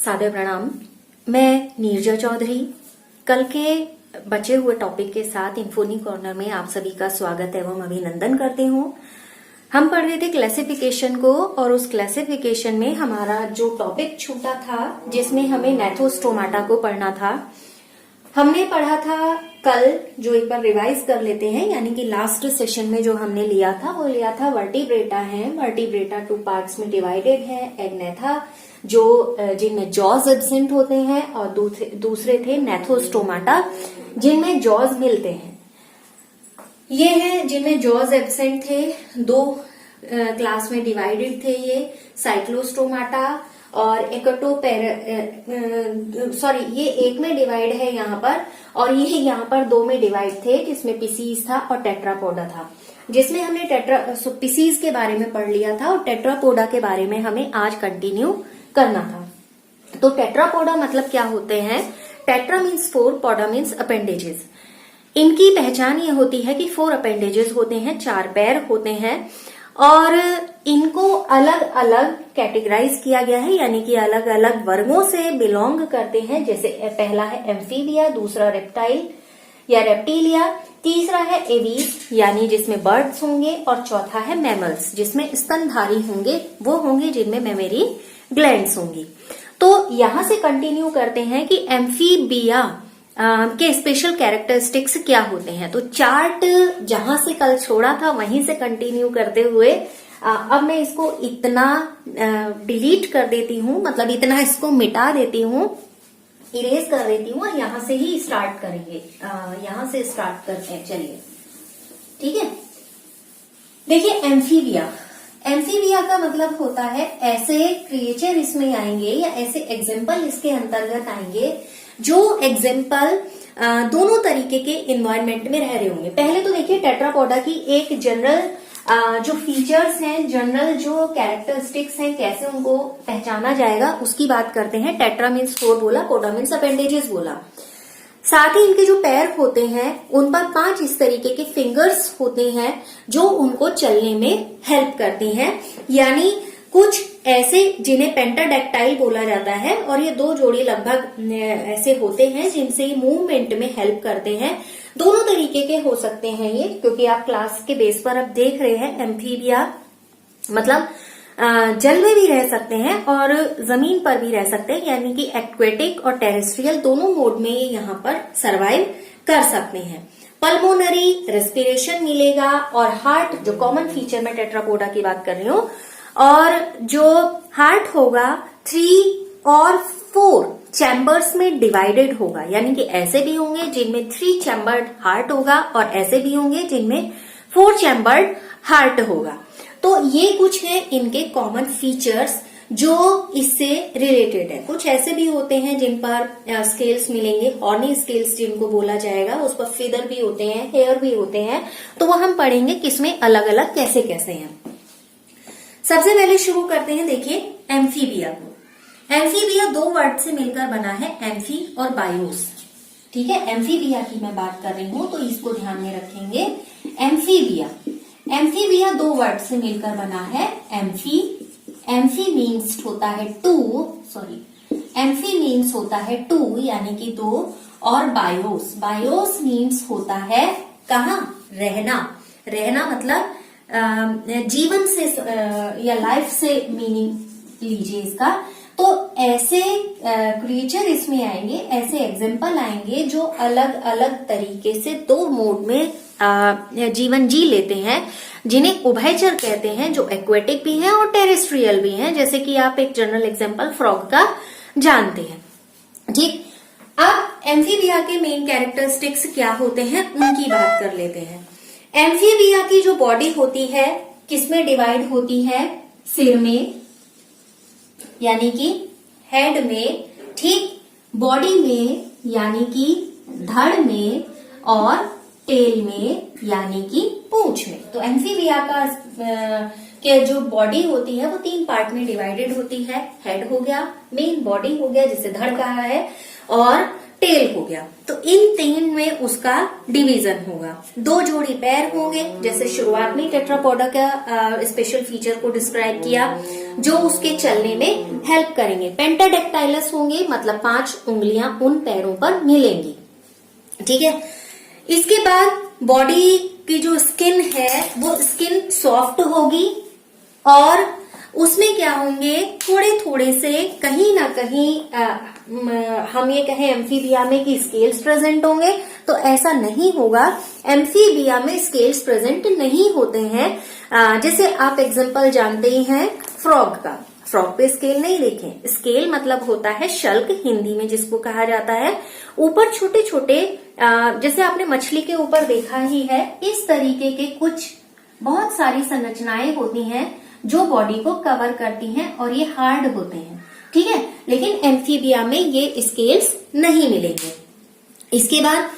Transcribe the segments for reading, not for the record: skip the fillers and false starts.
सादर प्रणाम। मैं नीरजा चौधरी कल के बचे हुए टॉपिक के साथ इन्फोनी कॉर्नर में आप सभी का स्वागत एवं अभिनंदन करती हूँ। हम पढ़ रहे थे क्लासिफिकेशन को और उस क्लासिफिकेशन में हमारा जो टॉपिक छूटा था जिसमें हमें नेथोस्टोमाटा को पढ़ना था, हमने पढ़ा था कल, जो एक बार रिवाइज कर लेते हैं। यानी कि लास्ट सेशन में जो हमने लिया था वो लिया था वर्टिब्रेटा है। वर्टिब्रेटा 2 पार्ट्स में डिवाइडेड है। एग्नेथा जो जिनमें जॉज एब्सेंट होते हैं और दूसरे थे नेथोस्टोमाटा जिनमें जॉज मिलते हैं। ये है जिनमें जॉज एब्सेंट थे। 2 क्लास में डिवाइडेड थे ये, साइक्लोस्टोमाटा और ये एक में डिवाइड है यहाँ पर, और ये यहाँ पर 2 में डिवाइड थे जिसमें पिसीज था और टेट्रापोडा था। जिसमें हमने पिसीज के बारे में पढ़ लिया था और टेट्रापोडा के बारे में हमें आज कंटिन्यू करना था। तो टेट्रापोडा मतलब क्या होते हैं? टेट्रा मीन्स 4, पोडा मीन्स अपेंडेजेस। इनकी पहचान ये होती है कि 4 अपेंडेजेस होते हैं, 4 पैर होते हैं और इनको अलग अलग कैटेगराइज किया गया है, यानी कि अलग अलग वर्गों से बिलोंग करते हैं। जैसे पहला है एम्फीबिया, दूसरा रेप्टाइल या रेप्टिलिया, तीसरा है एवीज यानी जिसमें बर्ड्स होंगे, और चौथा है मैमल्स जिसमें स्तनधारी होंगे, वो होंगे जिनमें मेमोरी ग्लैंड्स होंगी। तो यहां से कंटिन्यू करते हैं कि एम्फीबिया के स्पेशल कैरेक्टरिस्टिक्स क्या होते हैं। तो चार्ट जहां से कल छोड़ा था वहीं से कंटिन्यू करते हुए अब मैं इसको इतना डिलीट कर देती हूँ, मतलब इतना इसको मिटा देती हूँ, इरेज कर देती हूँ और यहां से ही स्टार्ट करेंगे। यहां से स्टार्ट करते हैं, चलिए ठीक है। देखिए एम्फीबिया, एम्फीबिया का मतलब होता है ऐसे क्रिएचर इसमें आएंगे या ऐसे एग्जाम्पल इसके अंतर्गत आएंगे जो एग्जाम्पल दोनों तरीके के इन्वायरमेंट में रह रहे होंगे। पहले तो देखिए टेट्रापोडा की एक जनरल जो फीचर्स हैं, जनरल जो कैरेक्टरिस्टिक्स हैं, कैसे उनको पहचाना जाएगा उसकी बात करते हैं। टेट्रा मीन्स 4 बोला, पोडा मीन्स अपेंडेजेस बोला। साथ ही इनके जो पैर होते हैं उन पर 5 इस तरीके के फिंगर्स होते हैं जो उनको चलने में हेल्प करती हैं। यानी कुछ ऐसे जिन्हें पेंटाडेक्टाइल बोला जाता है, और ये 2 जोड़ी लगभग ऐसे होते हैं जिनसे ये मूवमेंट में हेल्प करते हैं। दोनों तरीके के हो सकते हैं ये, क्योंकि आप क्लास के बेस पर अब देख रहे हैं एम्फीबिया मतलब जल में भी रह सकते हैं और जमीन पर भी रह सकते हैं, यानी कि एक्वेटिक और टेरेस्ट्रियल दोनों मोड में ये यहाँ पर सरवाइव कर सकते हैं। पल्मोनरी रेस्पिरेशन मिलेगा और हार्ट, जो कॉमन फीचर में टेट्रापोडा की बात कर रही हूँ, और जो हार्ट होगा 3 और 4 चैम्बर्स में डिवाइडेड होगा। यानी कि ऐसे भी होंगे जिनमें 3 चैम्बर्ड हार्ट होगा और ऐसे भी होंगे जिनमें 4 चैम्बर्ड हार्ट होगा। तो ये कुछ है इनके कॉमन फीचर्स जो इससे रिलेटेड है। कुछ ऐसे भी होते हैं जिन पर स्केल्स मिलेंगे, हॉर्नी स्केल्स जिनको बोला जाएगा, उस पर फीदर भी होते हैं, हेयर भी होते हैं। तो वो हम पढ़ेंगे किसमें अलग अलग कैसे कैसे हैं। सबसे पहले शुरू करते हैं, देखिए एम्फीबिया को। एम्फीबिया 2 वर्ड से मिलकर बना है, एम्फी और बायोस। ठीक है, एम्फीबिया की मैं बात कर रही हूं तो इसको ध्यान में रखेंगे। एम्फीबिया, एम्फीबिया 2 वर्ड से मिलकर बना है। एम्फी, एम्फी मीन्स होता है 2, एम्फी मीन्स होता है 2 यानी कि 2, और बायोस, बायोस मीन्स होता है कहाँ? रहना। रहना मतलब जीवन से या लाइफ से मीनिंग लीजिए इसका। तो ऐसे क्रिएचर इसमें आएंगे, ऐसे एग्जाम्पल आएंगे जो अलग अलग तरीके से 2 मोड में जीवन जी लेते हैं, जिन्हें उभयचर कहते हैं, जो एक्वेटिक भी हैं और टेरेस्ट्रियल भी हैं। जैसे कि आप एक जनरल एग्जाम्पल फ्रॉग का जानते हैं। ठीक, अब एम्फीबिया के मेन कैरेक्टरिस्टिक्स क्या होते हैं उनकी बात कर लेते हैं। एम्फीबिया की जो बॉडी होती है किसमें डिवाइड होती है? सिर में यानी कि हेड में, ठीक, बॉडी में यानी कि धड़ में, और टेल में यानी कि पूंछ में। तो एम्फीबिया का के जो बॉडी होती है वो 3 पार्ट में डिवाइडेड होती है। हेड हो गया, मेन बॉडी हो गया जिसे धड़ कहा है, और टेल हो गया। तो इन 3 में उसका डिवीजन होगा। 2 जोड़ी पैर होंगे, जैसे शुरुआत में टेट्रापोडा का स्पेशल फीचर को डिस्क्राइब किया, जो उसके चलने में हेल्प करेंगे। पेंटाडेक्टाइलस होंगे, मतलब 5 उंगलियां उन पैरों पर मिलेंगी। ठीक है। इसके बाद बॉडी की जो स्किन है वो स्किन सॉफ्ट होगी और उसमें क्या होंगे, थोड़े थोड़े से कहीं ना कहीं हम ये कहें एम्फीबिया में कि स्केल्स प्रेजेंट होंगे, तो ऐसा नहीं होगा। एम्फीबिया में स्केल्स प्रेजेंट नहीं होते हैं। जैसे आप एग्जांपल जानते ही हैं फ्रॉग का। फ्रॉग पे स्केल नहीं देखें। स्केल मतलब होता है शल्क, हिंदी में जिसको कहा जाता है। ऊपर छोटे छोटे, जैसे आपने मछली के ऊपर देखा ही है, इस तरीके के कुछ बहुत सारी संरचनाएं होती हैं जो बॉडी को कवर करती हैं और ये हार्ड होते हैं। ठीक है। लेकिन एम्फीबिया में ये स्केल्स नहीं मिलेंगे। इसके बाद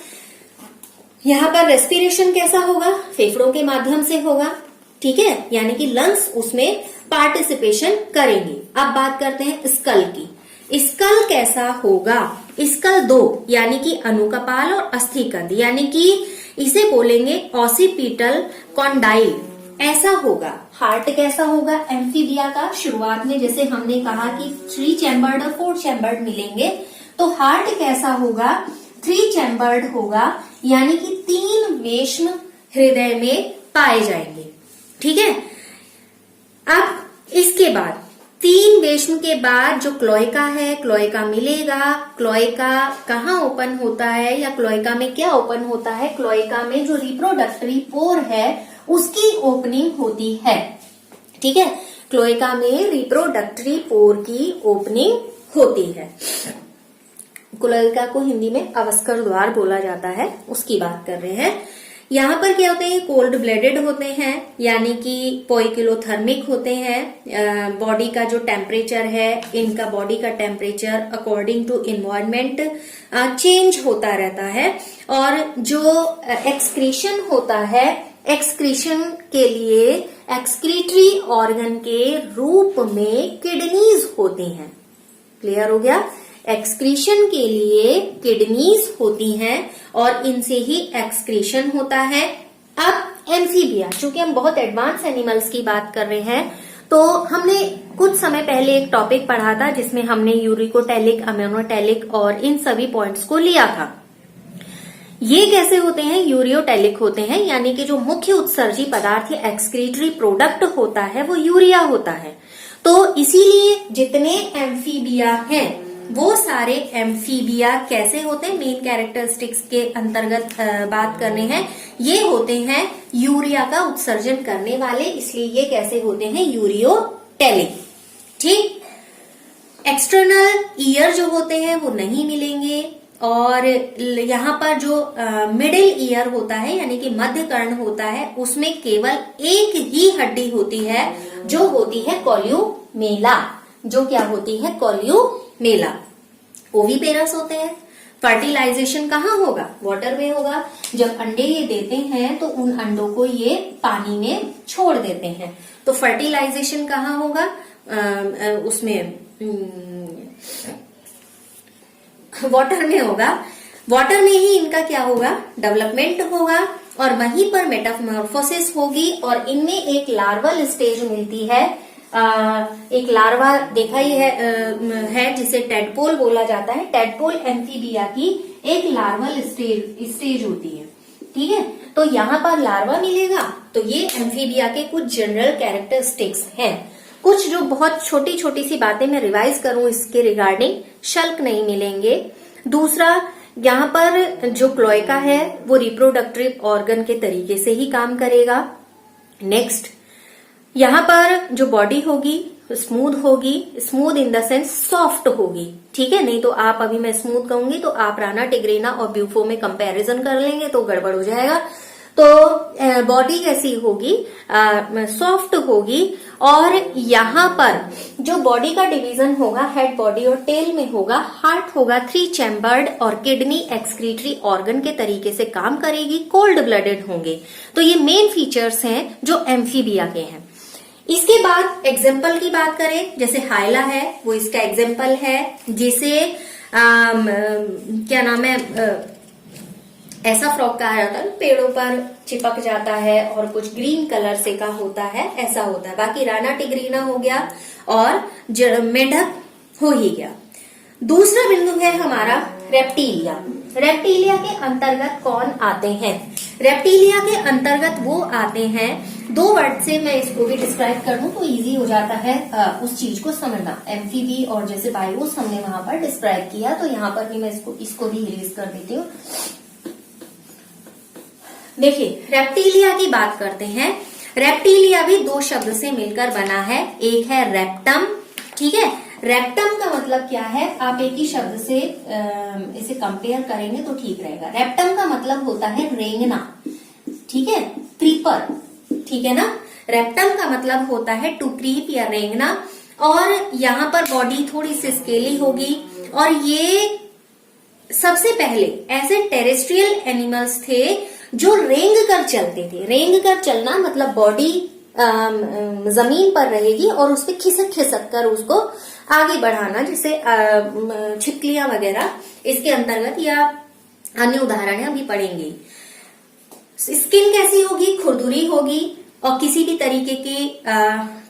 यहाँ पर रेस्पिरेशन कैसा होगा, फेफड़ों के माध्यम से होगा। ठीक है, यानी कि लंग्स उसमें पार्टिसिपेशन करेंगे। अब बात करते हैं स्कल की। स्कल कैसा होगा, स्कल 2 यानी कि अनुकपाल और अस्थिकंद, यानी कि इसे बोलेंगे ऑसिपिटल कॉन्डाइल, ऐसा होगा। हार्ट कैसा होगा एम्फीबिया का, शुरुआत में जैसे हमने कहा कि 3 चैम्बर्ड और 4 चैम्बर्ड मिलेंगे, तो हार्ट कैसा होगा, 3 चैम्बर्ड होगा, यानी कि 3 वेश्म हृदय में पाए जाएंगे। ठीक है। अब इसके बाद 3 वेश्म के बाद जो क्लोएका है, क्लोएका मिलेगा। क्लोएका कहाँ ओपन होता है या क्लोएका में क्या ओपन होता है, क्लोएका में जो रिप्रोडक्टरी पोर है उसकी ओपनिंग होती है। ठीक है, क्लोएका में रिप्रोडक्टरी पोर की ओपनिंग होती है। क्लोएका को हिंदी में अवस्कर द्वार बोला जाता है, उसकी बात कर रहे हैं। यहाँ पर क्या होते हैं, कोल्ड ब्लडेड होते हैं, यानी कि पोइकिलोथर्मिक होते हैं। बॉडी का जो टेम्परेचर है, इनका बॉडी का temperature according to environment change होता रहता है। और जो एक्सक्रीशन होता है, एक्सक्रीशन के लिए एक्सक्रीटरी ऑर्गन के रूप में किडनीज होती हैं। क्लियर हो गया। एक्सक्रीशन के लिए किडनीज होती हैं और इनसे ही एक्सक्रीशन होता है। अब एम्फीबिया, चूंकि हम बहुत एडवांस एनिमल्स की बात कर रहे हैं, तो हमने कुछ समय पहले एक टॉपिक पढ़ा था जिसमें हमने यूरिकोटैलिक, अम्योनोटैलिक और इन सभी पॉइंट्स को लिया था। ये कैसे होते हैं, यूरियोटैलिक होते हैं, यानी कि जो मुख्य उत्सर्जी पदार्थ या एक्सक्रीटरी प्रोडक्ट होता है वो यूरिया होता है। तो इसीलिए जितने एम्फीबिया हैं वो सारे एम्फीबिया कैसे होते हैं, मेन कैरेक्टरिस्टिक्स के अंतर्गत बात करने हैं, ये होते हैं यूरिया का उत्सर्जन करने वाले, इसलिए ये कैसे होते हैं, यूरियोटैलिक। ठीक। एक्सटर्नल ईयर जो होते हैं वो नहीं मिलेंगे, और यहाँ पर जो मिडिल ईयर होता है यानी कि मध्य कर्ण होता है, उसमें केवल एक ही हड्डी होती है जो होती है कॉल्यूमेला, जो क्या होती है, कॉल्यूमेला। ओविपेरस होते हैं। फर्टिलाइजेशन कहाँ होगा, वाटर में होगा। जब अंडे ये देते हैं तो उन अंडों को ये पानी में छोड़ देते हैं, तो फर्टिलाइजेशन कहाँ होगा, उसमें वाटर में होगा। वाटर में ही इनका क्या होगा, डेवलपमेंट होगा, और वहीं पर मेटामॉर्फोसिस होगी, और इनमें एक लार्वल स्टेज मिलती है। एक लार्वा देखा ही है जिसे टेडपोल बोला जाता है। टेडपोल एम्फीबिया की एक लार्वल स्टेज होती है। ठीक है, तो यहाँ पर लार्वा मिलेगा। तो ये एम्फीबिया के कुछ जनरल कैरेक्टरिस्टिक्स हैं। कुछ जो बहुत छोटी छोटी सी बातें मैं रिवाइज करूं इसके रिगार्डिंग, शल्क नहीं मिलेंगे। दूसरा, यहाँ पर जो क्लोएका है वो रिप्रोडक्टरी ऑर्गन के तरीके से ही काम करेगा। नेक्स्ट, यहाँ पर जो बॉडी होगी स्मूथ होगी, smooth in the sense soft होगी। ठीक है, नहीं तो आप अभी मैं स्मूथ कहूंगी तो आप राना टिग्रीना और ब्यूफो में कंपैरिजन कर लेंगे तो गड़बड़ हो जाएगा। तो बॉडी कैसी होगी, सॉफ्ट होगी। और यहाँ पर जो बॉडी का डिवीजन होगा हेड, बॉडी और टेल में होगा। हार्ट होगा 3 चैम्बर्ड, और किडनी एक्सक्रीटरी ऑर्गन के तरीके से काम करेगी। कोल्ड ब्लडेड होंगे। तो ये मेन फीचर्स हैं जो एम्फीबिया के हैं। इसके बाद एग्जाम्पल की बात करें, जैसे हाइला है वो इसका एग्जाम्पल है, जिसे क्या नाम है, ऐसा फ्रॉक कहा जाता है, पेड़ों पर चिपक जाता है और कुछ ग्रीन कलर से का होता है, ऐसा होता है। बाकी राना टिग्रीना हो गया और मेंढक हो ही गया। दूसरा बिंदु है हमारा रेप्टिलिया। रेप्टिलिया के अंतर्गत कौन आते हैं? रेप्टिलिया के अंतर्गत वो आते हैं, दो वर्ड से मैं इसको भी डिस्क्राइब कर दूं तो इजी हो जाता है उस चीज को समझना। एम्फीबी और जैसे बायोस हमने वहां पर डिस्क्राइब किया, तो यहाँ पर भी मैं इसको भी इरेज कर देती हूँ। देखिए, रेप्टिलिया की बात करते हैं। रेप्टिलिया भी दो शब्द से मिलकर बना है, एक है रेप्टम, ठीक है। रेप्टम का मतलब क्या है, आप एक ही शब्द से इसे कंपेयर करेंगे तो ठीक रहेगा। रेप्टम का मतलब होता है रेंगना, ठीक है, क्रीपर, ठीक है ना। रेप्टम का मतलब होता है टू क्रीप या रेंगना, और यहाँ पर बॉडी थोड़ी सी स्केली होगी, और ये सबसे पहले ऐसे टेरेस्ट्रियल एनिमल्स थे जो रेंग कर चलते थे। रेंग कर चलना मतलब बॉडी जमीन पर रहेगी और उस पर खिसक खिसक कर उसको आगे बढ़ाना, जैसे छिपकलियां वगैरह इसके अंतर्गत, या अन्य उदाहरण अभी पढ़ेंगे। स्किन कैसी होगी? खुरदुरी होगी, और किसी भी तरीके की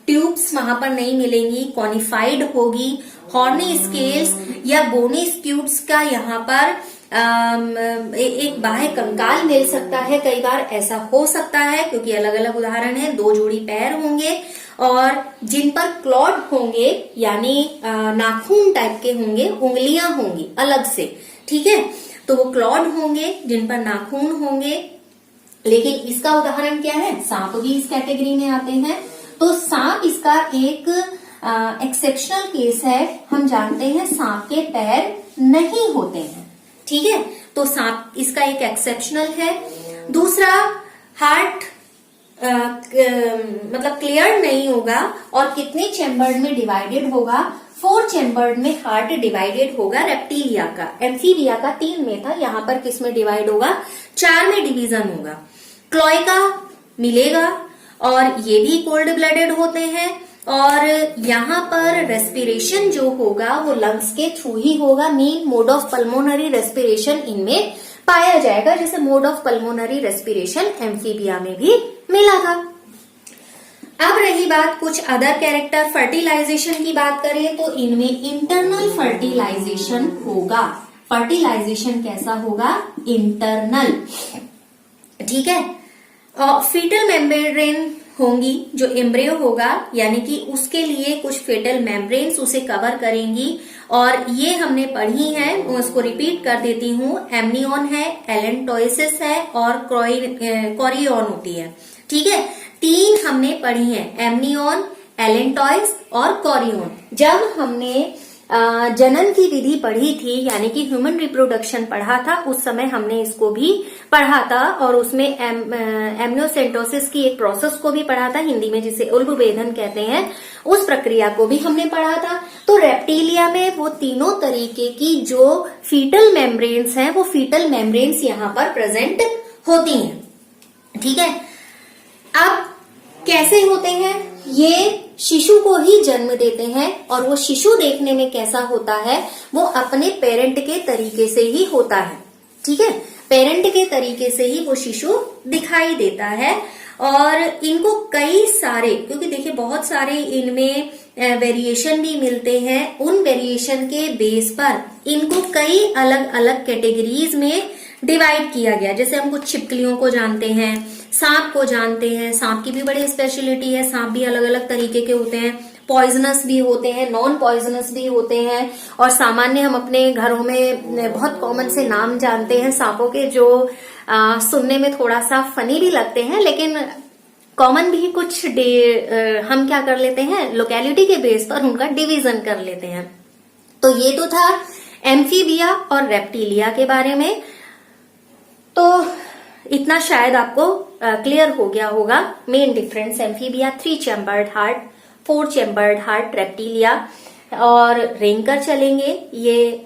ट्यूब्स वहां पर नहीं मिलेंगी, कॉनिफाइड होगी। हॉर्नी स्केल्स या बोनी स्क्यूट्स का यहाँ पर एक बाह्य कंकाल मिल सकता है, कई बार ऐसा हो सकता है, क्योंकि अलग अलग उदाहरण है। दो जोड़ी पैर होंगे और जिन पर क्लॉड होंगे, यानी नाखून टाइप के होंगे, उंगलियां होंगी अलग से, ठीक है। तो वो क्लॉड होंगे जिन पर नाखून होंगे। लेकिन इसका उदाहरण क्या है? सांप भी इस कैटेगरी में आते हैं। तो सांप इसका एक एक्सेप्शनल केस है। हम जानते हैं सांप के पैर नहीं होते हैं, ठीक है। तो सांप इसका एक एक्सेप्शनल है। दूसरा, हार्ट मतलब क्लियर नहीं होगा, और कितने चैम्बर्ड में डिवाइडेड होगा? 4 चैम्बर्ड में हार्ट डिवाइडेड होगा रेप्टिलिया का। एम्फीबिया का 3 में था, यहाँ पर किस में डिवाइड होगा? 4 में डिवीजन होगा। क्लोएका मिलेगा, और ये भी कोल्ड ब्लडेड होते हैं, और यहाँ पर रेस्पिरेशन जो होगा वो लंग्स के थ्रू ही होगा। Main mode of pulmonary respiration इनमें पाया जाएगा, जैसे mode of pulmonary respiration amphibia में भी मिला था। अब रही बात कुछ अदर कैरेक्टर, फर्टिलाइजेशन की बात करें तो इनमें इंटरनल फर्टिलाइजेशन होगा। फर्टिलाइजेशन कैसा होगा? इंटरनल, ठीक है। फीटल मेम्ब्रेन होंगी, जो एम्ब्रियो होगा, यानी कि उसके लिए कुछ फेटल मेम्ब्रेन्स उसे कवर करेंगी, और ये हमने पढ़ी है, उसको रिपीट कर देती हूँ। एमनियन है, एलेंटोइसिस है, और कोरियन होती है, ठीक है। 3 हमने पढ़ी है, एमनियन, एलेंटोइस और कोरियन। जब हमने जनन की विधि पढ़ी थी, यानी कि ह्यूमन रिप्रोडक्शन पढ़ा था, उस समय हमने इसको भी पढ़ा था, और उसमें एमनियोसेंटोसिस की एक प्रोसेस को भी पढ़ा था, हिंदी में जिसे उल्बवेधन कहते हैं, उस प्रक्रिया को भी हमने पढ़ा था। तो रेप्टिलिया में वो तीनों तरीके की जो फीटल मेम्ब्रेन्स हैं, वो फीटल मेम्ब्रेन्स यहाँ पर प्रेजेंट होती हैं, ठीक है। अब कैसे होते हैं? ये शिशु को ही जन्म देते हैं, और वो शिशु देखने में कैसा होता है? वो अपने पेरेंट के तरीके से ही होता है, ठीक है। पेरेंट के तरीके से ही वो शिशु दिखाई देता है, और इनको कई सारे, क्योंकि देखिए बहुत सारे इनमें वेरिएशन भी मिलते हैं, उन वेरिएशन के बेस पर इनको कई अलग अलग कैटेगरीज में डिवाइड किया गया। जैसे हम कुछ छिपकलियों को जानते हैं, सांप को जानते हैं, सांप की भी बड़ी स्पेशलिटी है, सांप भी अलग अलग तरीके के होते हैं, पॉइजनस भी होते हैं, नॉन पॉइजनस भी होते हैं, और सामान्य हम अपने घरों में बहुत कॉमन से नाम जानते हैं सांपों के, जो सुनने में थोड़ा सा फनी भी लगते हैं, लेकिन कॉमन भी कुछ हम क्या कर लेते हैं, लोकेलिटी के बेस पर उनका डिवीजन कर लेते हैं। तो ये तो था एम्फीबिया और रेप्टिलिया के बारे में। तो इतना शायद आपको क्लियर हो गया होगा। Main difference, amphibia 3 chambered heart, 4 chambered heart reptilia, और रेंग कर चलेंगे। ये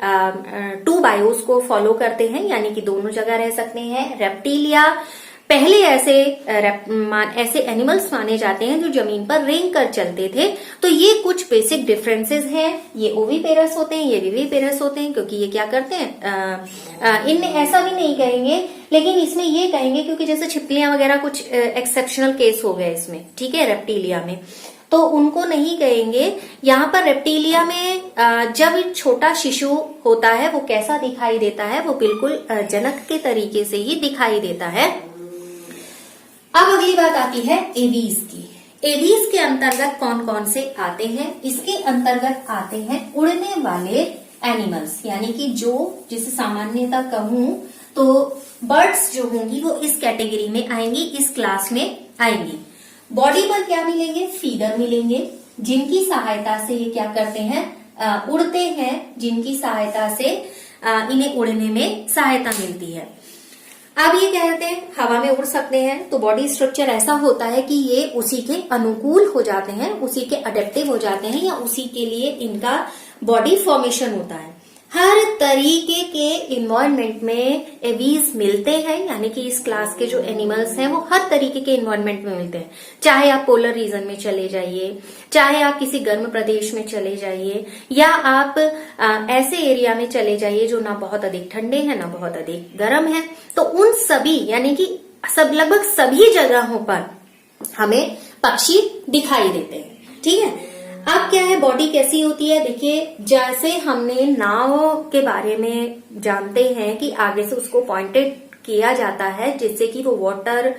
2 बायोस को फॉलो करते हैं, यानी कि दोनों जगह रह सकते हैं। रेप्टिलिया पहले ऐसे एनिमल्स माने जाते हैं जो जमीन पर रेंग कर चलते थे। तो ये कुछ बेसिक डिफरेंसेस हैं। ये ओविपेरस होते हैं, ये विविपेरस होते हैं, क्योंकि ये क्या करते हैं, इनमें ऐसा भी नहीं कहेंगे, लेकिन इसमें ये कहेंगे क्योंकि जैसे छिपकलियां वगैरह कुछ एक्सेप्शनल केस हो गए इसमें, ठीक है, रेप्टिलिया में, तो उनको नहीं कहेंगे। यहाँ पर रेप्टिलिया में जब छोटा शिशु होता है वो कैसा दिखाई देता है, वो बिल्कुल जनक के तरीके से ही दिखाई देता है। अब अगली बात आती है एवीज की। एवीज के अंतर्गत कौन कौन से आते हैं? इसके अंतर्गत आते हैं उड़ने वाले एनिमल्स, यानी कि जो जिसे सामान्यतः कहूं तो बर्ड्स जो होंगी वो इस कैटेगरी में आएंगी, इस क्लास में आएंगी। बॉडी पर क्या मिलेंगे? फीदर मिलेंगे, जिनकी सहायता से ये क्या करते हैं, उड़ते हैं, जिनकी सहायता से इन्हें उड़ने में सहायता मिलती है। अब ये क्या कहते हैं, हवा में उड़ सकते हैं, तो बॉडी स्ट्रक्चर ऐसा होता है कि ये उसी के अनुकूल हो जाते हैं, उसी के अडेप्टिव हो जाते हैं, या उसी के लिए इनका बॉडी फॉर्मेशन होता है। हर तरीके के इन्वायरमेंट में एवीज मिलते हैं, यानी कि इस क्लास के जो एनिमल्स हैं वो हर तरीके के इन्वायरमेंट में मिलते हैं। चाहे आप पोलर रीजन में चले जाइए, चाहे आप किसी गर्म प्रदेश में चले जाइए, या आप ऐसे एरिया में चले जाइए जो ना बहुत अधिक ठंडे हैं ना बहुत अधिक गर्म है, तो उन सभी यानी कि लगभग सभी जगहों पर हमें पक्षी दिखाई देते हैं। ठीक है, अब क्या है, बॉडी कैसी होती है? देखिए, जैसे हमने नाव के बारे में जानते हैं कि आगे से उसको पॉइंटेड किया जाता है जिससे कि वो वाटर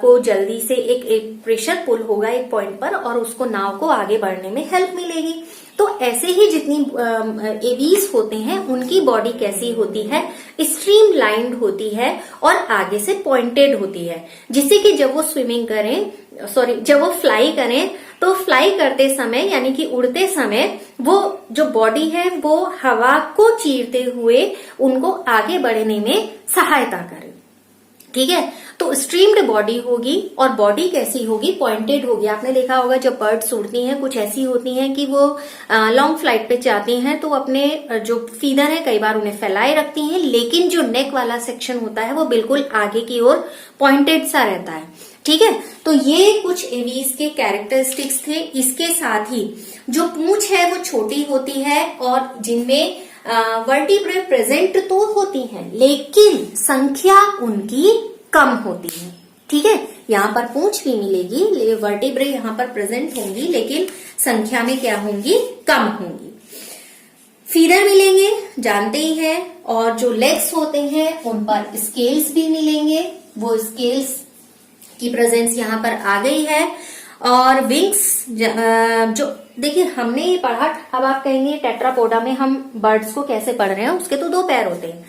को जल्दी से एक प्रेशर पुल होगा एक पॉइंट पर और उसको नाव को आगे बढ़ने में हेल्प मिलेगी। तो ऐसे ही जितनी एवीज होते हैं उनकी बॉडी कैसी होती है? स्ट्रीम लाइंड होती है और आगे से पॉइंटेड होती है, जिससे कि जब वो जब वो फ्लाई करें तो फ्लाई करते समय यानी कि उड़ते समय वो जो बॉडी है वो हवा को चीरते हुए उनको आगे बढ़ने में सहायता करे। ठीक है, तो स्ट्रीम्ड बॉडी होगी और बॉडी कैसी होगी? पॉइंटेड होगी। आपने देखा होगा जब बर्ड्स उड़ती हैं कुछ ऐसी होती हैं कि वो लॉन्ग फ्लाइट पे जाती हैं तो अपने जो फीदर है कई बार उन्हें फैलाए रखती हैं, लेकिन जो नेक वाला सेक्शन होता है वो बिल्कुल आगे की ओर पॉइंटेड सा रहता है। ठीक है, तो ये कुछ एवीज के कैरेक्टरिस्टिक्स थे। इसके साथ ही जो पूंछ है वो छोटी होती है और जिनमें वर्टिब्रे प्रेजेंट तो होती हैं लेकिन संख्या उनकी कम होती है। ठीक है, यहाँ पर पूंछ भी मिलेगी, वर्टिब्रे यहाँ पर प्रेजेंट होंगी लेकिन संख्या में क्या होंगी? कम होंगी। फीदर मिलेंगे, जानते ही हैं, और जो लेग्स होते हैं उन पर स्केल्स भी मिलेंगे, वो स्केल्स की प्रेजेंस यहाँ पर आ गई है। और विंग्स जो देखिए हमने ये पढ़ा, अब आप कहेंगे टेट्रापोडा में हम बर्ड्स को कैसे पढ़ रहे हैं, उसके तो 2 पैर होते हैं।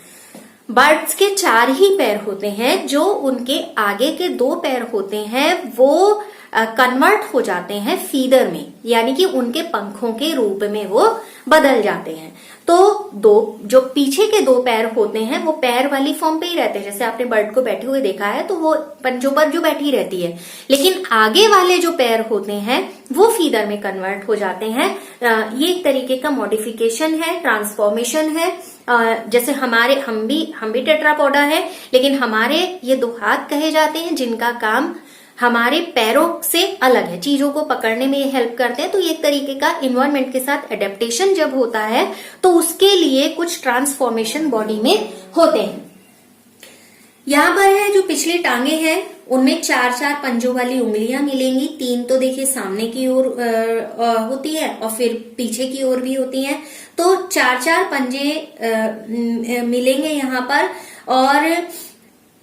बर्ड्स के 4 ही पैर होते हैं, जो उनके आगे के 2 पैर होते हैं वो कन्वर्ट हो जाते हैं फीदर में, यानी कि उनके पंखों के रूप में वो बदल जाते हैं। तो जो पीछे के 2 पैर होते हैं वो पैर वाली फॉर्म पे ही रहते हैं, जैसे आपने बर्ड को बैठे हुए देखा है तो वो पंजों पर जो बैठी रहती है, लेकिन आगे वाले जो पैर होते हैं वो फीदर में कन्वर्ट हो जाते हैं। ये एक तरीके का मॉडिफिकेशन है, ट्रांसफॉर्मेशन है। जैसे हम भी टेट्रापोडा है, लेकिन हमारे ये 2 हाथ कहे जाते हैं जिनका काम हमारे पैरों से अलग है, चीजों को पकड़ने में ये हेल्प करते हैं। तो ये एक तरीके का इन्वायरमेंट के साथ एडेप्टेशन जब होता है तो उसके लिए कुछ ट्रांसफॉर्मेशन बॉडी में होते हैं। यहाँ पर है जो पिछली टांगे हैं उनमें 4-4 पंजों वाली उंगलियां मिलेंगी। 3 तो देखिए सामने की ओर होती है और फिर पीछे की ओर भी होती हैं, तो 4-4 पंजे मिलेंगे यहाँ पर। और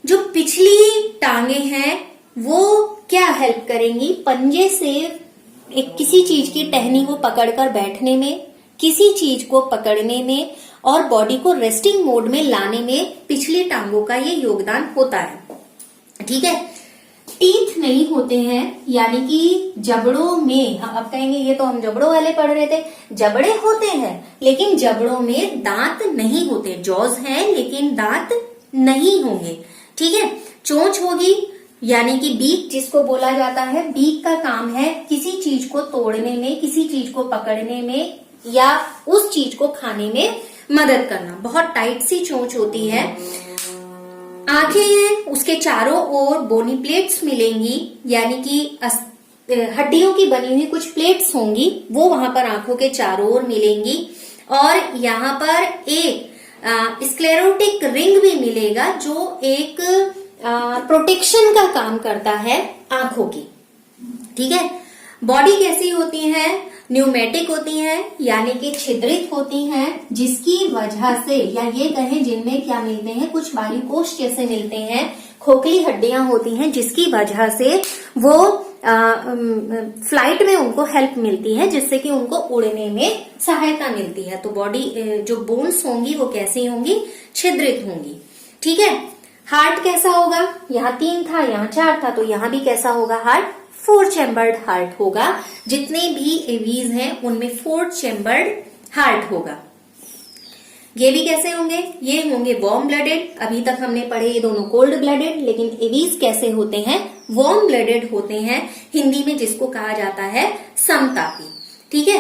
जो पिछली टांगे हैं वो क्या हेल्प करेंगी? पंजे से एक किसी चीज की टहनी को पकड़कर बैठने में, किसी चीज को पकड़ने में और बॉडी को रेस्टिंग मोड में लाने में पिछली टांगों का ये योगदान होता है। ठीक है, टीथ नहीं होते हैं, यानी कि जबड़ों में, अब कहेंगे ये तो हम जबड़ों वाले पढ़ रहे थे, जबड़े होते हैं लेकिन जबड़ों में दांत नहीं होते। जॉज हैं लेकिन दांत नहीं होंगे। ठीक है, चोंच होगी, यानी कि बीक जिसको बोला जाता है, बीक का काम है किसी चीज को तोड़ने में, किसी चीज को पकड़ने में या उस चीज को खाने में मदद करना। बहुत टाइट सी चोंच होती है। आंखें हैं उसके चारों ओर बोनी प्लेट्स मिलेंगी, यानी कि हड्डियों की बनी हुई कुछ प्लेट्स होंगी, वो वहां पर आंखों के चारों ओर मिलेंगी। और यहाँ पर एक स्क्लेरोटिक रिंग भी मिलेगा जो एक प्रोटेक्शन का काम करता है आंखों की। ठीक है। बॉडी कैसी होती है? न्यूमेटिक होती हैं, यानी कि छिद्रित होती हैं, जिसकी वजह से, या ये कहें जिनमें क्या मिलते हैं, कुछ वायुकोश जैसे मिलते हैं, खोखली हड्डियां होती हैं, जिसकी वजह से वो फ्लाइट में उनको हेल्प मिलती है, जिससे कि उनको उड़ने में सहायता मिलती है। तो बॉडी जो बोन्स होंगी वो कैसी होंगी? छिद्रित होंगी। ठीक है। हार्ट कैसा होगा? यहाँ 3 था, यहाँ 4 था, तो यहाँ भी कैसा होगा हार्ट? 4 चैम्बर्ड हार्ट होगा। जितने भी एवीज हैं उनमें 4 चैम्बर्ड हार्ट होगा। ये भी कैसे होंगे? ये होंगे वार्म ब्लडेड। अभी तक हमने पढ़े ये दोनों कोल्ड ब्लडेड, लेकिन एवीज कैसे होते हैं? वार्म ब्लडेड होते हैं, हिंदी में जिसको कहा जाता है समतापी। ठीक है।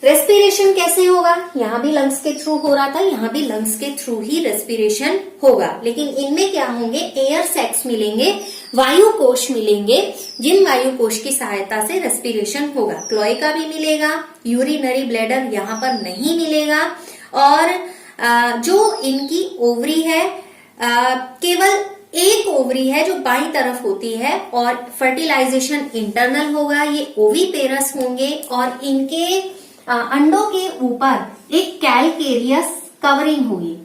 रेस्पिरेशन कैसे होगा? यहाँ भी लंग्स के थ्रू हो रहा था, यहाँ भी लंग्स के थ्रू ही रेस्पिरेशन होगा, लेकिन इनमें क्या होंगे? एयर सैक्स मिलेंगे, वायु कोश मिलेंगे, जिन वायु कोश की सहायता से रेस्पिरेशन होगा। क्लोएका भी मिलेगा, यूरिनरी ब्लैडर यहाँ पर नहीं मिलेगा। और जो इनकी ओवरी है, केवल एक ओवरी है जो बाईं तरफ होती है, और फर्टिलाइजेशन इंटरनल होगा। ये ओवीपेरस होंगे और इनके अंडों के ऊपर एक कैलकेरियस कवरिंग होगी।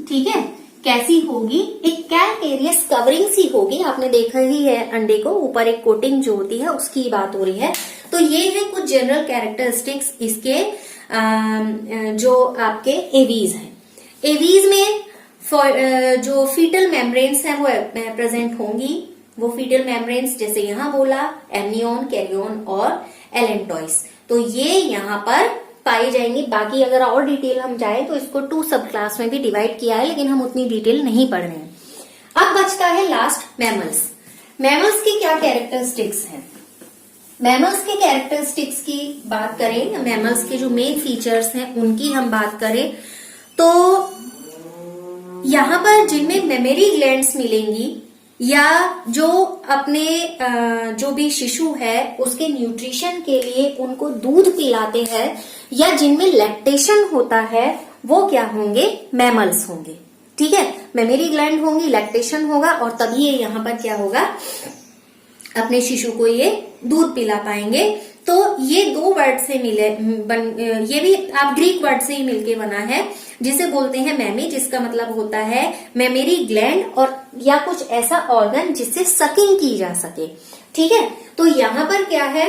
ठीक है। कैसी होगी? एक कैलकेरियस कवरिंग सी होगी। आपने देखा ही है अंडे को ऊपर एक कोटिंग जो होती है उसकी बात हो रही है। तो ये है कुछ जनरल कैरेक्टरिस्टिक्स इसके जो आपके एवीज हैं। एवीज में जो फीटल मेम्ब्रेन्स हैं वो प्रेजेंट होंगी। वो फीटल मेम्ब्रेन्स जैसे यहां बोला एमनियन, कैरियन और एलेंटॉइस, तो ये यहाँ पर पाई जाएंगी। बाकी अगर और डिटेल हम जाए तो इसको 2 सब क्लास में भी डिवाइड किया है, लेकिन हम उतनी डिटेल नहीं पढ़ रहे हैं। अब बचता है लास्ट मैमल्स। मैमल्स की क्या कैरेक्टरिस्टिक्स हैं? मैमल्स के कैरेक्टरिस्टिक्स की बात करें, मैमल्स के जो मेन फीचर्स हैं उनकी हम बात करें, तो यहाँ पर जिनमें मेमोरी ग्लैंड्स मिलेंगी, या जो अपने जो भी शिशु है उसके न्यूट्रिशन के लिए उनको दूध पिलाते हैं, या जिनमें लैक्टेशन होता है, वो क्या होंगे? मैमल्स होंगे। ठीक है। मेमोरी ग्लैंड होंगी, लैक्टेशन होगा, और तभी ये यहाँ पर क्या होगा? अपने शिशु को ये दूध पिला पाएंगे। तो ये 2 वर्ड से मिले ये भी आप ग्रीक वर्ड से ही मिलके बना है, जिसे बोलते हैं मैमी, जिसका मतलब होता है मेमोरी ग्लैंड, और या कुछ ऐसा ऑर्गन जिससे सकिंग की जा सके। ठीक है। तो यहाँ पर क्या है?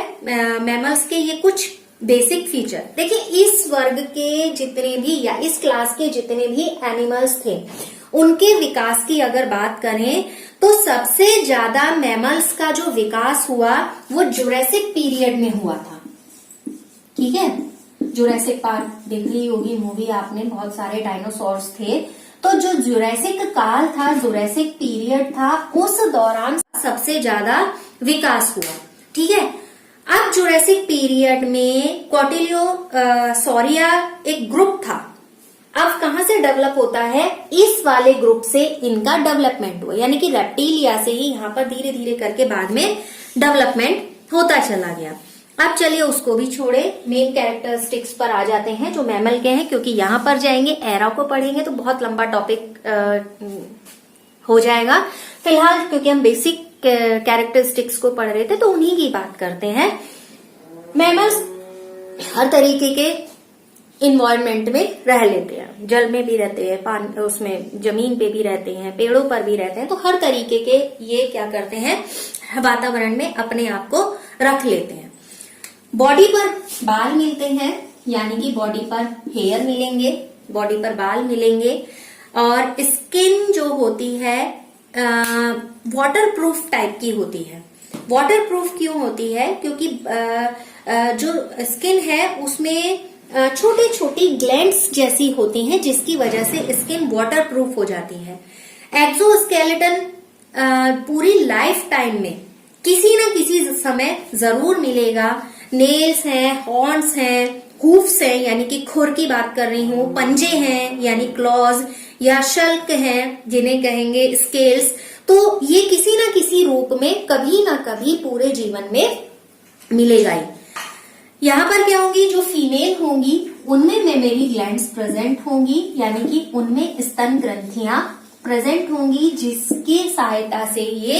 मैमल्स के ये कुछ बेसिक फीचर देखिए। इस वर्ग के जितने भी, या इस क्लास के जितने भी एनिमल्स थे, उनके विकास की अगर बात करें तो सबसे ज्यादा मैमल्स का जो विकास हुआ वो जुरैसिक पीरियड में हुआ था। ठीक है। जुरैसिक पार्क देख ली होगी मूवी आपने, बहुत सारे डायनासोर्स थे। तो जो जुरैसिक काल था, जुरैसिक पीरियड था, उस दौरान सबसे ज्यादा विकास हुआ। ठीक है। अब जुरैसिक पीरियड में कॉटिलियोसॉरिया एक ग्रुप था। अब कहां से डेवलप होता है? इस वाले ग्रुप से इनका डेवलपमेंट हुआ, यानी कि रेप्टिलिया से ही यहाँ पर धीरे धीरे करके बाद में डेवलपमेंट होता चला गया। अब चलिए उसको भी छोड़े, मेन कैरेक्टरिस्टिक्स पर आ जाते हैं जो मैमल के हैं, क्योंकि यहाँ पर जाएंगे एरा को पढ़ेंगे तो बहुत लंबा टॉपिक हो जाएगा। फिलहाल क्योंकि हम बेसिक कैरेक्टरिस्टिक्स को पढ़ रहे थे तो उन्हीं की बात करते हैं। मैमल्स हर तरीके के इन्वायरमेंट में रह लेते हैं, जल में भी रहते हैं, पानी उसमें जमीन पे भी रहते हैं, पेड़ों पर भी रहते हैं। तो हर तरीके के ये क्या करते हैं? वातावरण में अपने आप को रख लेते हैं। बॉडी पर बाल मिलते हैं, यानी कि बॉडी पर हेयर मिलेंगे, बॉडी पर बाल मिलेंगे, और स्किन जो होती है वाटर प्रूफ टाइप की होती है। वाटर प्रूफ क्यों होती है? क्योंकि जो स्किन है उसमें छोटी छोटी ग्लैंड्स जैसी होती हैं, जिसकी वजह से स्किन वाटर प्रूफ हो जाती है। एक्सोस्केलेटन पूरी लाइफ टाइम में किसी न किसी समय जरूर मिलेगा। नेल्स हैं, हॉर्न्स हैं, हूफ्स हैं यानी कि खुर की बात कर रही हूँ, पंजे हैं यानी क्लॉज, या शल्क हैं जिन्हें कहेंगे स्केल्स, तो ये किसी ना किसी रूप में कभी ना कभी पूरे जीवन में मिलेगा ही। यहाँ पर क्या होंगी, जो फीमेल होंगी उनमें मेमोरी ग्लैंड्स प्रेजेंट होंगी, यानी कि उनमें स्तन ग्रंथियां प्रेजेंट होंगी, जिसकी सहायता से ये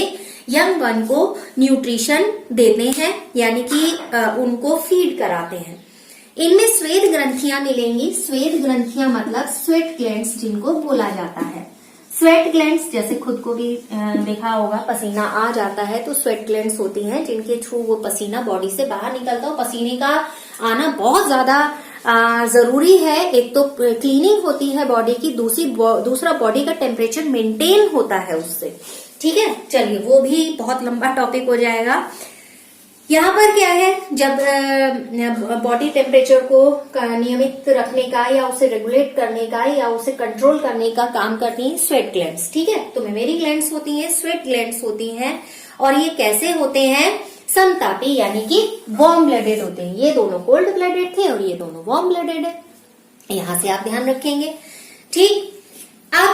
यंग वन को न्यूट्रिशन देते हैं, यानी कि उनको फीड कराते हैं। इनमें श्वेत ग्रंथियां मिलेंगी। श्वेत ग्रंथियां मतलब स्वेट ग्लैंड्स जिनको बोला जाता है। स्वेट ग्लैंड्स जैसे खुद को भी देखा होगा, पसीना आ जाता है तो स्वेट ग्लैंड्स होती हैं जिनके थ्रू वो पसीना बॉडी से बाहर निकलता है। पसीने का आना बहुत ज्यादा जरूरी है। एक तो क्लीनिंग होती है बॉडी की, दूसरा बॉडी का टेम्परेचर मेंटेन होता है उससे। ठीक है, चलिए वो भी बहुत लंबा टॉपिक हो जाएगा। यहाँ पर क्या है, जब बॉडी टेम्परेचर को नियमित रखने का या उसे रेगुलेट करने का या उसे कंट्रोल करने का काम करती हैं स्वेट ग्लैंड्स। ठीक है, तो मेमोरी ग्लैंड्स होती हैं, स्वेट ग्लैंड्स होती हैं, और ये कैसे होते हैं, समतापी यानी कि वार्म ब्लडेड होते हैं। ये दोनों कोल्ड ब्लडेड थे और ये दोनों वार्म ब्लडेड है। यहां से आप ध्यान रखेंगे। ठीक, अब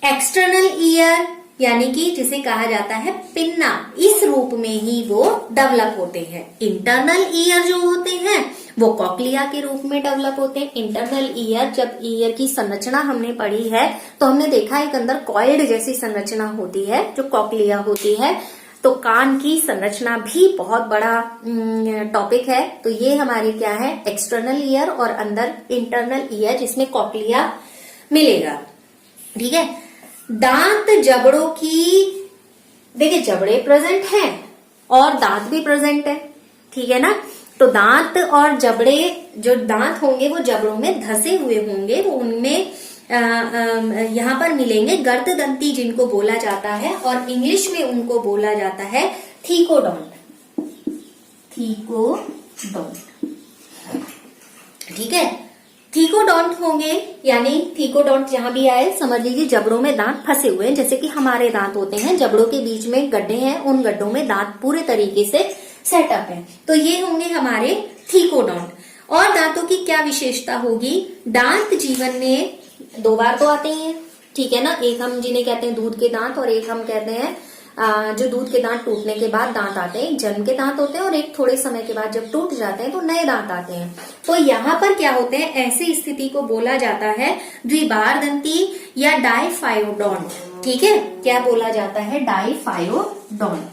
एक्सटर्नल ईयर यानी कि जिसे कहा जाता है पिन्ना, इस रूप में ही वो डेवलप होते हैं। इंटरनल ईयर जो होते हैं वो कॉक्लिया के रूप में डेवलप होते हैं। इंटरनल ईयर, जब ईयर की संरचना हमने पढ़ी है तो हमने देखा एक अंदर कॉइल्ड जैसी संरचना होती है जो कॉक्लिया होती है। तो कान की संरचना भी बहुत बड़ा टॉपिक है। तो ये हमारी क्या है, एक्सटर्नल ईयर, और अंदर इंटरनल ईयर जिसमें कॉक्लिया मिलेगा। ठीक है, दांत जबड़ों की, देखिए जबड़े प्रेजेंट हैं और दांत भी प्रेजेंट है। ठीक है ना, तो दांत और जबड़े, जो दांत होंगे वो जबड़ों में धसे हुए होंगे, वो उनमें यहाँ पर मिलेंगे गर्ददंती जिनको बोला जाता है, और इंग्लिश में उनको बोला जाता है थीकोडोंट। थीकोडोंट, ठीक है, थीकोडोंट होंगे, यानी थीकोडोंट जहां भी आए समझ लीजिए जबड़ों में दांत फंसे हुए हैं, जैसे कि हमारे दांत होते हैं, जबड़ों के बीच में गड्ढे हैं, उन गड्ढों में दांत पूरे तरीके से सेटअप है। तो ये होंगे हमारे थीकोडोंट। और दांतों की क्या विशेषता होगी, दांत जीवन में 2 बार तो आते हैं। ठीक है ना, एक हम जिन्हें कहते हैं दूध के दांत, और एक हम कहते हैं जो दूध के दांत टूटने के बाद दांत आते हैं, जन्म के दांत होते हैं, और एक थोड़े समय के बाद जब टूट जाते हैं तो नए दांत आते हैं। तो यहाँ पर क्या होते हैं, ऐसी स्थिति को बोला जाता है द्विबारदंती या डाइफायोडोंट। ठीक है, क्या बोला जाता है, डाइफायोडोंट।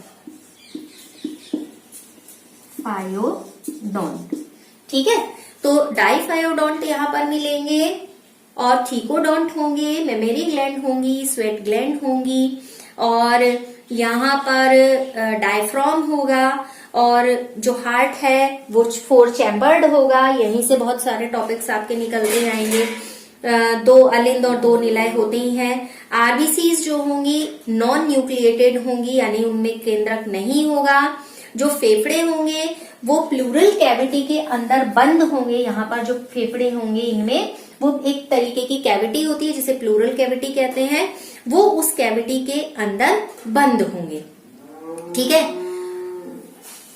फायोडोंट, ठीक है, तो डाइफायोडोंट यहाँ पर मिलेंगे, और थीकोडोंट होंगे, मेमोरी ग्लैंड होंगी, स्वेट ग्लैंड होंगी, और यहाँ पर डायफ्राम होगा, और जो हार्ट है वो 4 चैम्बर्ड होगा। यहीं से बहुत सारे टॉपिक्स आपके निकलते जाएंगे। 2 अलिंद और 2 निलय होते ही हैं। आरबीसीज जो होंगी नॉन न्यूक्लिएटेड होंगी, यानी उनमें केंद्रक नहीं होगा। जो फेफड़े होंगे वो प्लूरल कैविटी के अंदर बंद होंगे। यहाँ पर जो फेफड़े होंगे इनमें वो एक तरीके की कैविटी होती है जिसे प्लूरल कैविटी कहते हैं, वो उस कैविटी के अंदर बंद होंगे। ठीक है,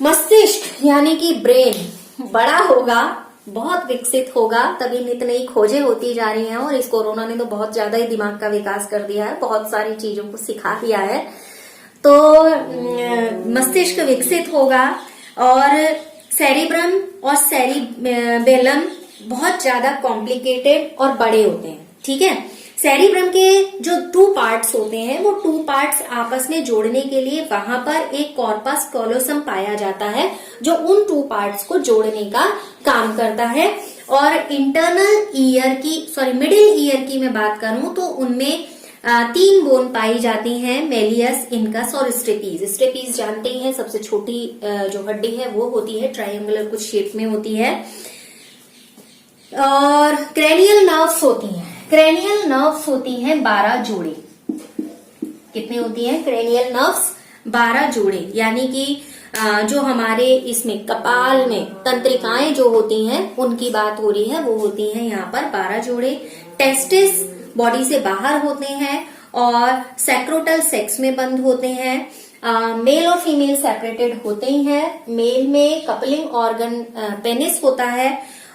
मस्तिष्क यानी कि ब्रेन बड़ा होगा, बहुत विकसित होगा, तभी नित नई खोजें होती जा रही हैं, और इस कोरोना ने तो बहुत ज्यादा ही दिमाग का विकास कर दिया है, बहुत सारी चीजों को सिखा दिया है। तो मस्तिष्क विकसित होगा, और सेरिब्रम और सेरिबेलम बहुत ज्यादा कॉम्प्लिकेटेड और बड़े होते हैं। ठीक है, सेरिब्रम के जो 2 पार्ट्स होते हैं वो 2 पार्ट्स आपस में जोड़ने के लिए वहां पर एक कॉर्पस कॉलोसम पाया जाता है जो उन 2 पार्ट्स को जोड़ने का काम करता है। और इंटरनल ईयर की, मिडिल ईयर की मैं बात करूं तो उनमें 3 बोन पाई जाती हैं, मेलियस, इनकस और स्टेपीज। स्टेपीज जानते ही हैं, सबसे छोटी जो हड्डी है वो होती है, ट्रायंगुलर कुछ शेप में होती है। और क्रेनियल नर्व्स होती हैं, क्रेनियल नर्व्स होती हैं 12 जोड़े। कितने होती हैं क्रेनियल नर्व्स? 12 जोड़े, यानी कि जो हमारे इसमें कपाल में तंत्रिकाएं जो होती हैं उनकी बात हो रही है, वो होती हैं यहाँ पर 12 जोड़े। टेस्टिस बॉडी से बाहर होते हैं और सैक्रोटल सेक्स में बंद होते हैं। मेल और फीमेल सेपरेटेड होते ही हैं। मेल में कपलिंग ऑर्गन पेनिस होता है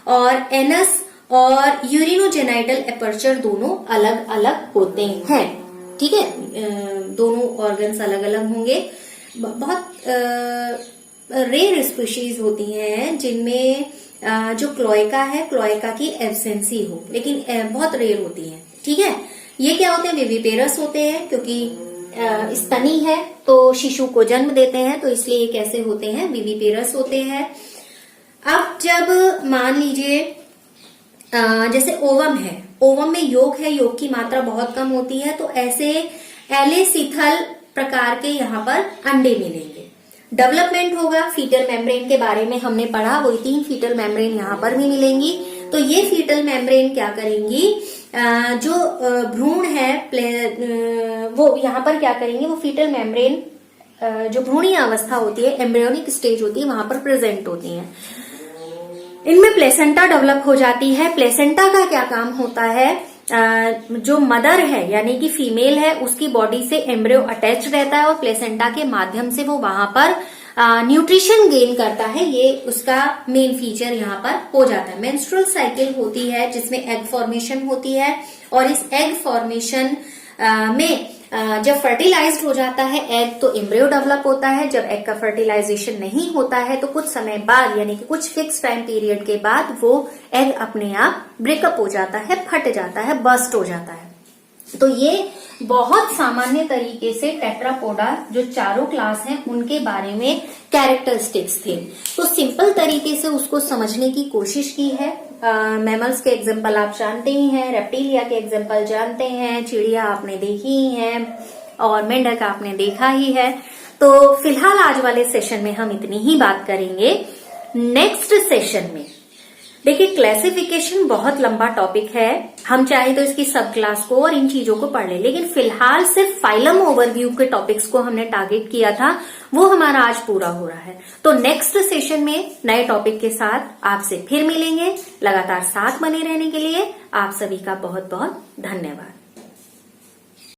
और एनस और यूरिनोजेनाइटल एपर्चर दोनों अलग अलग होते हैं। ठीक है, दोनों ऑर्गन्स अलग अलग होंगे। बहुत रेयर स्पीशीज होती हैं जिनमें जो क्लोएका है, क्लोएका की एब्सेंसी हो, लेकिन बहुत रेयर होती है। ठीक है, ये क्या होते हैं? विविपेरस होते हैं, क्योंकि स्तनी है तो शिशु को जन्म देते हैं, तो इसलिए ये कैसे होते हैं? विविपेरस होते हैं। अब जब मान लीजिए जैसे ओवम है, ओवम में योग है, योग की मात्रा बहुत कम होती है, तो ऐसे एलेसिथल प्रकार के यहाँ पर अंडे मिलेंगे। डेवलपमेंट होगा, फीटल मेम्ब्रेन के बारे में हमने पढ़ा, वही 3 फीटल मेम्ब्रेन यहाँ पर भी मिलेंगी। तो ये फीटल मेम्ब्रेन क्या करेंगी? जो भ्रूण है वो यहाँ पर क्या करेंगे? वो फीटल मेम्ब्रेन जो भ्रूणीय अवस्था होती है, एम्ब्रियोनिक स्टेज होती है, वहां पर प्रेजेंट होती है। इनमें प्लेसेंटा डेवलप हो जाती है। प्लेसेंटा का क्या काम होता है? जो मदर है यानी कि फीमेल है, उसकी बॉडी से एम्ब्रियो अटैच रहता है और प्लेसेंटा के माध्यम से वो वहां पर न्यूट्रिशन गेन करता है। ये उसका मेन फीचर यहाँ पर हो जाता है। मेंस्ट्रुअल साइकिल होती है जिसमें एग फॉर्मेशन होती है, और इस एग फॉर्मेशन में जब फर्टिलाइज्ड हो जाता है एग तो एम्ब्रियो डेवलप होता है। जब एग का फर्टिलाइजेशन नहीं होता है तो कुछ समय बाद यानी कि कुछ फिक्स टाइम पीरियड के बाद वो एग अपने आप ब्रेकअप हो जाता है, फट जाता है, बर्स्ट हो जाता है। तो ये बहुत सामान्य तरीके से टेट्रापोडा जो चारों क्लास हैं उनके बारे में कैरेक्टरिस्टिक्स थे। तो सिंपल तरीके से उसको समझने की कोशिश की है। मैमल्स के एग्जाम्पल आप जानते ही हैं, रेप्टिलिया के एग्जाम्पल जानते हैं, चिड़िया आपने देखी ही है और मेंढक आपने देखा ही है। तो फिलहाल आज वाले सेशन में हम इतनी ही बात करेंगे। नेक्स्ट सेशन में देखिए, क्लासिफिकेशन बहुत लंबा टॉपिक है, हम चाहे तो इसकी सब क्लास को और इन चीजों को पढ़ ले, लेकिन फिलहाल सिर्फ फाइलम ओवरव्यू के टॉपिक्स को हमने टारगेट किया था, वो हमारा आज पूरा हो रहा है। तो नेक्स्ट सेशन में नए टॉपिक के साथ आपसे फिर मिलेंगे। लगातार साथ बने रहने के लिए आप सभी का बहुत बहुत धन्यवाद।